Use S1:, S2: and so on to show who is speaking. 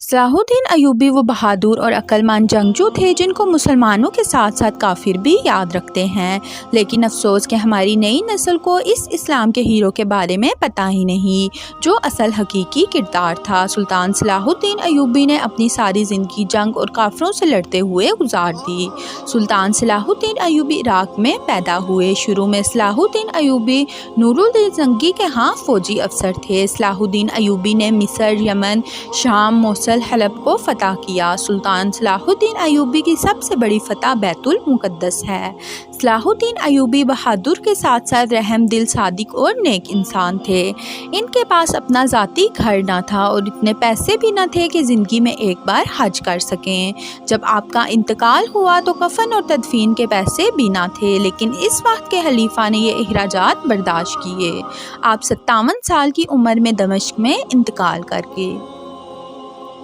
S1: صلاح الدین ایوبی وہ بہادر اور عقلمند جنگجو تھے جن کو مسلمانوں کے ساتھ ساتھ کافر بھی یاد رکھتے ہیں، لیکن افسوس کہ ہماری نئی نسل کو اس اسلام کے ہیرو کے بارے میں پتہ ہی نہیں جو اصل حقیقی کردار تھا۔ سلطان صلاح الدین ایوبی نے اپنی ساری زندگی جنگ اور کافروں سے لڑتے ہوئے گزار دی۔ سلطان صلاح الدین ایوبی عراق میں پیدا ہوئے۔ شروع میں صلاح الدین ایوبی نور الدین زنگی کے ہاں فوجی افسر تھے۔ صلاح الدین ایوبی نے مصر، یمن، شام، موصل، حلب کو فتح کیا۔ سلطان صلاح الدین ایوبی کی سب سے بڑی فتح بیت المقدس ہے۔ صلاح الدین ایوبی بہادر کے ساتھ ساتھ رحم دل، صادق اور نیک انسان تھے۔ ان کے پاس اپنا ذاتی گھر نہ تھا اور اتنے پیسے بھی نہ تھے کہ زندگی میں ایک بار حج کر سکیں۔ جب آپ کا انتقال ہوا تو کفن اور تدفین کے پیسے بھی نہ تھے، لیکن اس وقت کے خلیفہ نے یہ اخراجات برداشت کیے۔ آپ 57 سال کی عمر میں دمشق میں انتقال کر گئے۔